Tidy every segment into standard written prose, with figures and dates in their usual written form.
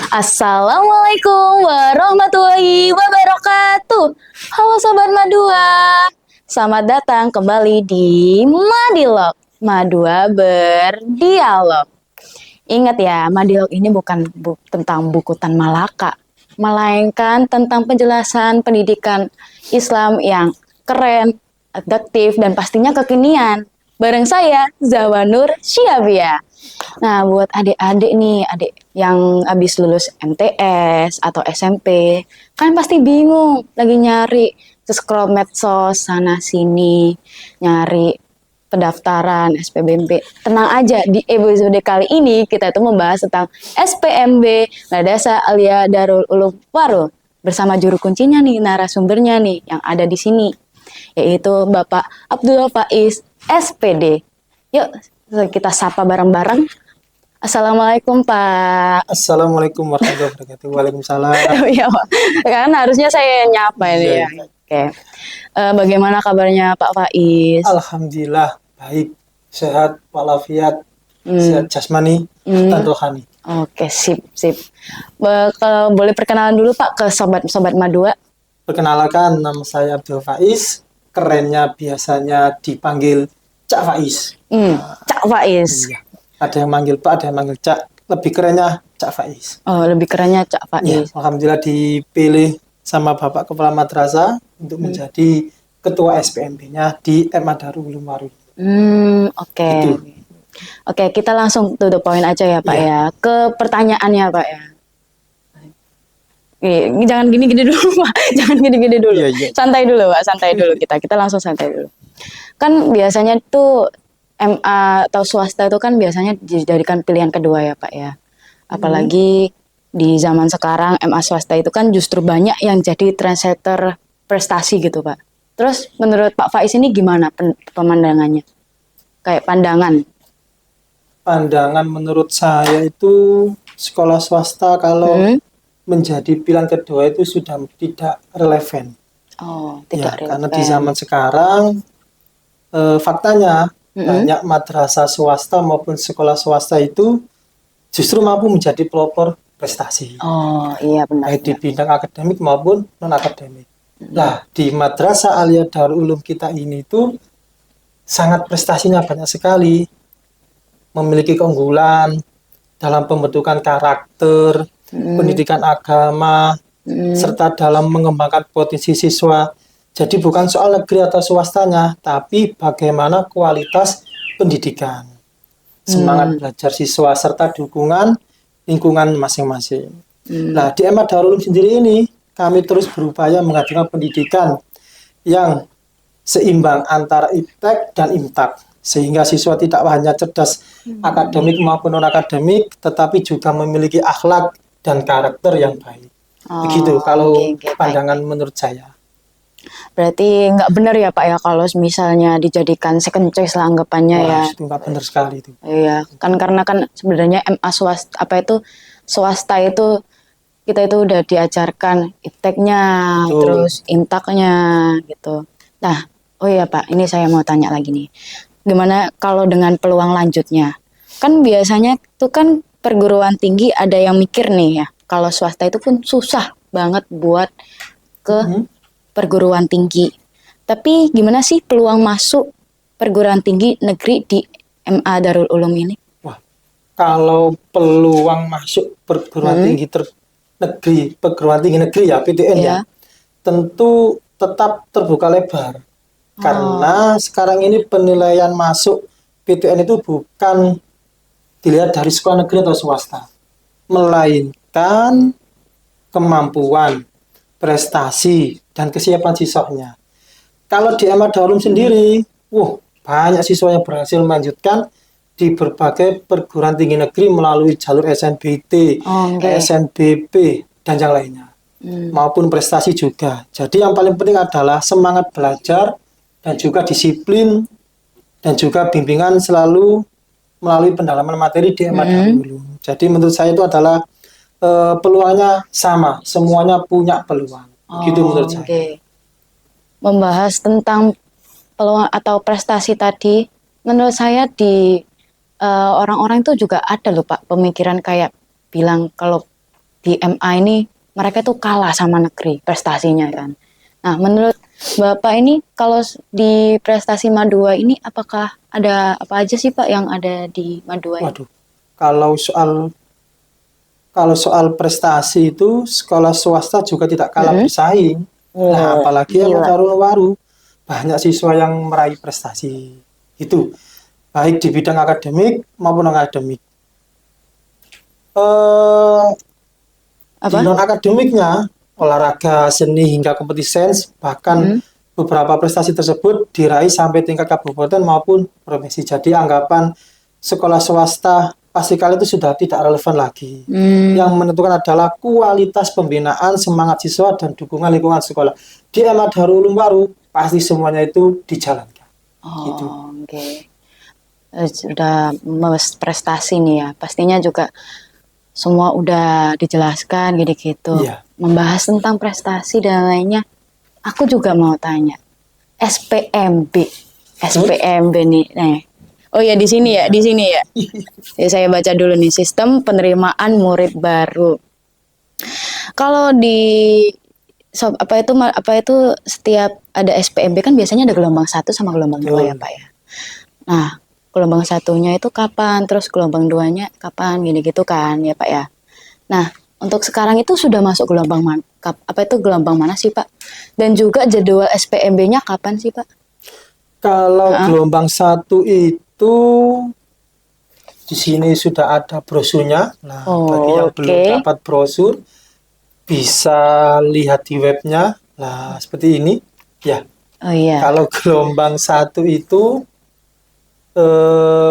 Assalamualaikum warahmatullahi wabarakatuh. Halo Sobat Madua, selamat datang kembali di Madilog, Madua berdialog. Ingat ya, Madilog ini bukan tentang buku Tan Malaka, melainkan tentang penjelasan pendidikan Islam yang keren, adaptif, dan pastinya kekinian. Bareng saya, Zawanur Syiabia. Nah, buat adik-adik nih, adik yang habis lulus MTS atau SMP, kan pasti bingung, lagi nyari, scroll medsos sana-sini, nyari pendaftaran SPMB. Tenang aja, di episode kali ini kita itu membahas tentang SPMB Madrasah Aliyah Darul Ulum Warul bersama juru kuncinya nih, narasumbernya nih yang ada di sini, yaitu Bapak Abdul Faiz SPD. Yuk kita sapa bareng-bareng. Assalamualaikum Pak. Assalamualaikum warahmatullahi wabarakatuh. Waalaikumsalam. Ya Pak, kan harusnya saya nyapa ini ya. Oke. Bagaimana kabarnya Pak Faiz? Alhamdulillah baik, sehat walafiat, sehat jasmani dan rohani. Oke, sip. Kalau boleh perkenalan dulu Pak ke sobat-sobat Madua. Perkenalkan, nama saya Abdul Faiz. Kerennya biasanya dipanggil Cak Faiz. Cak Faiz. Iya. Ada yang manggil Pak, ada yang manggil Cak. Lebih kerennya Cak Faiz. Oh, lebih kerennya Cak Faiz. Ya, alhamdulillah dipilih sama Bapak Kepala Madrasah untuk menjadi ketua SPMB-nya di MA Darul Ulum Warul. Oke. Gitu. Oke, kita langsung to the point aja ya Pak ya. Ke pertanyaannya Pak ya. Jangan gini-gini dulu Pak. Jangan gini-gini dulu. Iya. Santai dulu Pak, santai dulu kita. Kita langsung santai dulu. Kan biasanya tuh MA atau swasta itu kan biasanya dijadikan pilihan kedua ya Pak ya. Apalagi di zaman sekarang MA swasta itu kan justru banyak yang jadi trendsetter prestasi gitu Pak. Terus menurut Pak Faiz ini gimana pemandangannya? Kayak pandangan. Pandangan menurut saya itu sekolah swasta kalau menjadi pilihan kedua itu sudah tidak relevan. Oh, tidak relevan. Karena di zaman sekarang faktanya banyak madrasah swasta maupun sekolah swasta itu justru mampu menjadi pelopor prestasi. Oh, iya benar. Baik di bidang akademik maupun non-akademik. Nah, di Madrasah Aliyah Darul Ulum kita ini tuh sangat prestasinya banyak sekali. Memiliki keunggulan dalam pembentukan karakter, pendidikan agama, serta dalam mengembangkan potensi siswa. Jadi bukan soal negeri atau swastanya, tapi bagaimana kualitas pendidikan, semangat belajar siswa, serta dukungan lingkungan masing-masing. Nah, di MA Darul Ulum sendiri ini, kami terus berupaya menghadirkan pendidikan yang seimbang antara iptek dan imtak, sehingga siswa tidak hanya cerdas akademik maupun non-akademik, tetapi juga memiliki akhlak dan karakter yang baik. Begitu kalau pandangan menurut saya. Berarti nggak benar ya Pak ya kalau misalnya dijadikan second choice lah anggapannya. Wah, ya. itu nggak benar sekali itu. Iya, kan karena kan sebenarnya MA swasta itu kita itu udah diajarkan ipteknya, terus imtaknya gitu. Nah, oh iya Pak, ini saya mau tanya lagi nih. Gimana kalau dengan peluang lanjutnya? Kan biasanya tuh kan perguruan tinggi ada yang mikir nih ya, kalau swasta itu pun susah banget buat ke perguruan tinggi. Tapi gimana sih peluang masuk perguruan tinggi negeri di MA Darul Ulum ini? Wah, kalau peluang masuk perguruan tinggi perguruan tinggi negeri ya, PTN ya, tentu tetap terbuka lebar. Karena sekarang ini penilaian masuk PTN itu bukan dilihat dari sekolah negeri atau swasta, melainkan kemampuan, prestasi, dan kesiapan siswanya. Kalau di MA Darul Ulum sendiri, banyak siswa yang berhasil melanjutkan di berbagai perguruan tinggi negeri melalui jalur SNBT, SNBP, dan yang lainnya. Maupun prestasi juga. Jadi yang paling penting adalah semangat belajar dan juga disiplin dan juga bimbingan selalu melalui pendalaman materi di MA Darul Ulum. Jadi menurut saya itu adalah peluangnya sama, semuanya punya peluang. Gitu menurut saya. Membahas tentang peluang atau prestasi tadi, menurut saya di orang-orang itu juga ada loh Pak pemikiran kayak bilang kalau di MA ini mereka tuh kalah sama negeri prestasinya kan. Nah, menurut Bapak ini kalau di prestasi Madua ini apakah ada apa aja sih Pak yang ada di Madua ini? Waduh, kalau soal prestasi itu sekolah swasta juga tidak kalah bersaing. Nah, apalagi yang Gila. baru-baru banyak siswa yang meraih prestasi itu baik di bidang akademik maupun non akademik. Di Apa? non akademiknya olahraga, seni hingga kompetisi sains bahkan beberapa prestasi tersebut diraih sampai tingkat kabupaten maupun provinsi. Jadi anggapan sekolah swasta pasti kali itu sudah tidak relevan lagi. Yang menentukan adalah kualitas pembinaan, semangat siswa dan dukungan lingkungan sekolah. Di MA Darul Ulum Waru pasti semuanya itu dijalankan. Gitu. Oke. Sudah prestasi nih ya. Pastinya juga semua udah dijelaskan gitu-gitu. Iya. Membahas tentang prestasi dan lainnya. Aku juga mau tanya. SPMB nih. Oh ya di sini ya. Ya, saya baca dulu nih, sistem penerimaan murid baru. Kalau di apa itu setiap ada SPMB kan biasanya ada gelombang 1 sama gelombang 2 ya Pak ya. Nah, gelombang 1-nya itu kapan, terus gelombang 2-nya kapan, gitu kan ya Pak ya. Nah, untuk sekarang itu sudah masuk gelombang gelombang mana sih Pak? Dan juga jadwal SPMB-nya kapan sih Pak? Kalau gelombang 1 itu di sini sudah ada brosurnya. Nah, bagi yang belum dapat brosur bisa lihat di webnya. Nah, seperti ini. Ya. Oh iya. Kalau gelombang 1 itu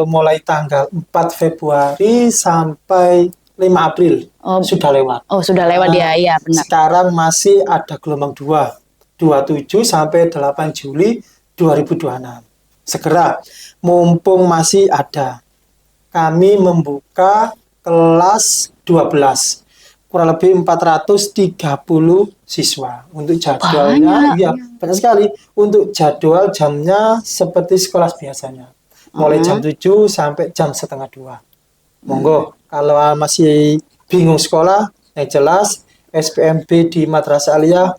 mulai tanggal 4 Februari sampai 5 April. Sudah lewat. Oh, sudah lewat ya, iya benar. Sekarang masih ada gelombang 2. 27 sampai 8 Juli 2026. Segera, mumpung masih ada. Kami membuka kelas 12. Kurang lebih 430 siswa. Untuk jadwalnya, banyak sekali. Untuk jadwal jamnya seperti sekolah biasanya. Mulai jam 7 sampai jam setengah 2. Monggo, kalau masih bingung sekolah, yang jelas SPMB di Madrasah Aliyah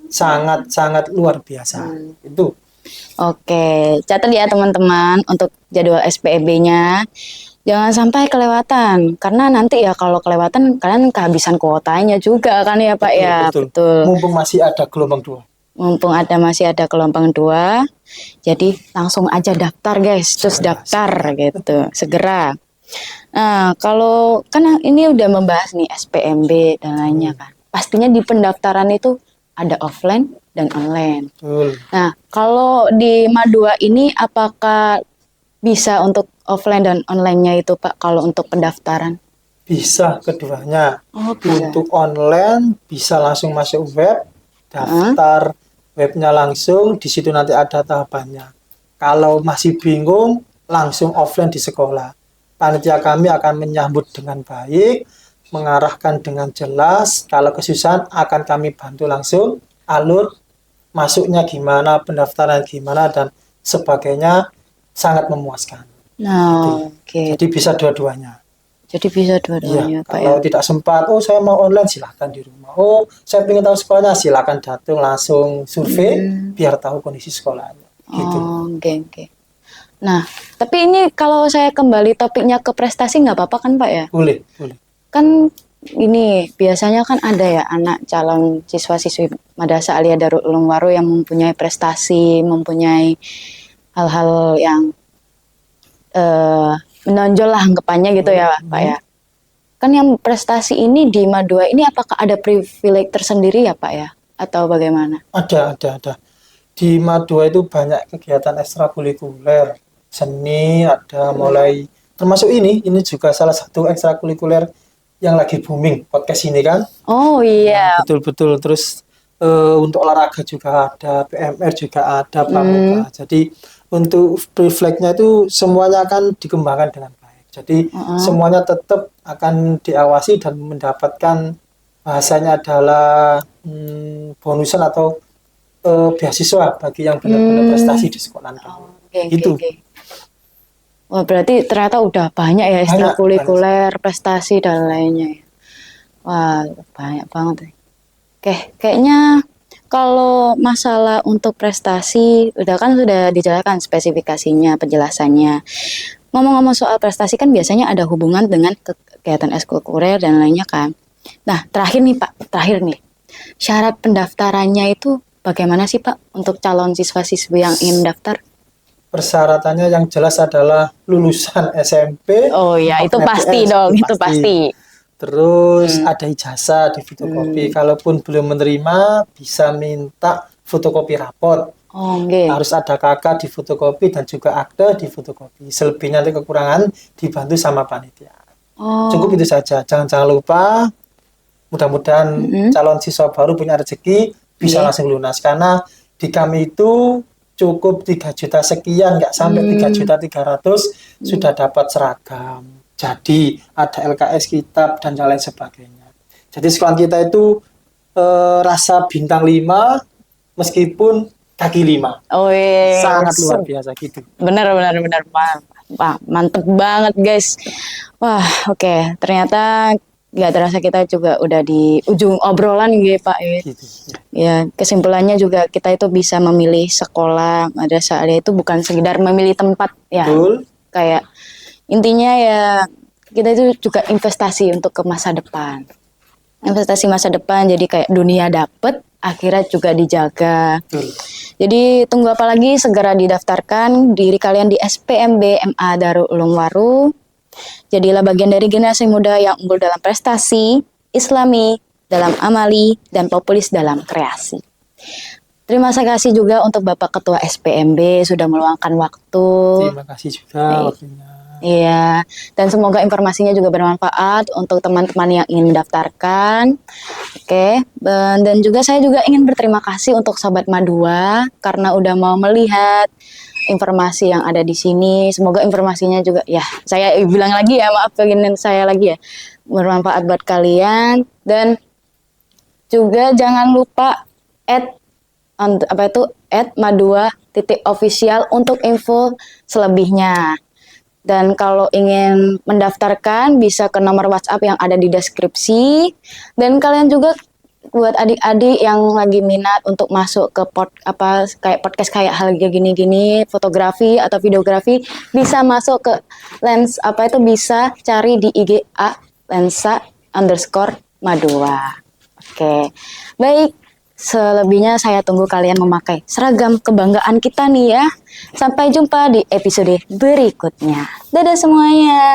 sangat-sangat luar biasa. Itu. Oke, catat ya teman-teman untuk jadwal SPMB-nya. Jangan sampai kelewatan, karena nanti ya kalau kelewatan kalian kehabisan kuotanya juga kan ya Pak ya. Betul. Mumpung masih ada gelombang 2. Masih ada gelombang 2. Jadi langsung aja daftar guys, terus daftar gitu, segera. Nah, kalau kan ini udah membahas nih SPMB dan lainnya kan. Pastinya di pendaftaran itu ada offline dan online. Nah, kalau di Madua ini apakah bisa untuk offline dan online-nya itu Pak kalau untuk pendaftaran? Bisa keduanya. Untuk online bisa langsung masuk web, daftar webnya langsung, di situ nanti ada tahapannya. Kalau masih bingung, langsung offline di sekolah. Panitia kami akan menyambut dengan baik, mengarahkan dengan jelas. Kalau kesusahan akan kami bantu langsung, alur masuknya gimana, pendaftaran gimana, dan sebagainya sangat memuaskan. Jadi bisa dua-duanya. Iya, kalau tidak sempat, saya mau online silahkan di rumah. Saya ingin tahu sekolahnya, silahkan datang langsung survei biar tahu kondisi sekolahnya. Gitu. Oke. Nah, tapi ini kalau saya kembali topiknya ke prestasi nggak apa-apa kan Pak ya? Boleh. Kan ini biasanya kan ada ya anak calon siswa-siswi Madrasah Aliyah Darul Ulum Waru yang mempunyai prestasi, mempunyai hal-hal yang menonjol lah anggapannya gitu ya Pak ya. Kan yang prestasi ini di Madua ini apakah ada privilege tersendiri ya Pak ya? Atau bagaimana? Ada. Di Madua itu banyak kegiatan ekstrakurikuler. Seni ada mulai, termasuk ini juga salah satu ekstrakurikuler yang lagi booming, podcast ini kan. Oh iya. Betul. Terus untuk olahraga juga ada, PMR juga ada, pramuka. Jadi untuk privilege-nya itu semuanya akan dikembangkan dengan baik. Jadi semuanya tetap akan diawasi dan mendapatkan bahasanya adalah bonusan atau beasiswa bagi yang benar-benar prestasi di sekolah. Itu. Wah, berarti ternyata udah banyak ya ekstrakurikuler, prestasi dan lainnya. Wah, banyak banget. Oke, kayaknya kalau masalah untuk prestasi, sudah dijelaskan spesifikasinya, penjelasannya. Ngomong-ngomong soal prestasi kan biasanya ada hubungan dengan kegiatan ekskulkurikuler dan lainnya kan. Nah, terakhir nih Pak, syarat pendaftarannya itu bagaimana sih Pak untuk calon siswa-siswi yang ingin daftar? Persyaratannya yang jelas adalah lulusan SMP. Oh ya, itu pasti MTS, dong, itu pasti. Terus ada ijazah di fotokopi. Kalaupun belum menerima, bisa minta fotokopi raport. Oh, oke. Harus ada kakak di fotokopi dan juga akte di fotokopi. Selebihnya nanti kekurangan dibantu sama panitia. Oh. Cukup itu saja. Jangan lupa, mudah-mudahan calon siswa baru punya rezeki bisa langsung lunas. Karena di kami itu cukup 3 juta sekian, nggak sampai 3.300.000 sudah dapat seragam. Jadi ada LKS kitab dan lain sebagainya. Jadi sekolah kita itu rasa bintang 5 meskipun kaki 5. Oh iya. Sangat luar biasa gitu. Benar. Wah, mantep banget guys. Wah, oke. Ternyata nggak terasa kita juga udah di ujung obrolan gitu Pak ya. Gitu. Ya, kesimpulannya juga kita itu bisa memilih sekolah madrasah itu bukan sekedar memilih tempat ya. Betul. Kayak intinya ya kita itu juga investasi untuk ke masa depan. Investasi masa depan jadi kayak dunia dapet, akhirat juga dijaga. Betul. Jadi tunggu apa lagi, segera didaftarkan diri kalian di SPMB MA Darul Ulum Waru. Jadilah bagian dari generasi muda yang unggul dalam prestasi, islami, dalam amali, dan populis dalam kreasi. Terima kasih juga untuk Bapak Ketua SPMB sudah meluangkan waktu. Terima kasih juga waktunya. Iya, dan semoga informasinya juga bermanfaat untuk teman-teman yang ingin mendaftarkan. Oke, dan juga saya juga ingin berterima kasih untuk Sobat Madua karena udah mau melihat informasi yang ada di sini. Semoga informasinya juga, ya saya bilang lagi ya, maaf begini saya lagi ya, bermanfaat buat kalian. Dan juga jangan lupa @madua.official untuk info selebihnya. Dan kalau ingin mendaftarkan bisa ke nomor WhatsApp yang ada di deskripsi. Dan kalian juga buat adik-adik yang lagi minat untuk masuk ke kayak podcast kayak hal gini-gini, fotografi atau videografi, bisa masuk ke bisa cari di IG @lensa_madua. Oke. Baik. Selebihnya saya tunggu kalian memakai seragam kebanggaan kita nih ya. Sampai jumpa di episode berikutnya. Dadah semuanya.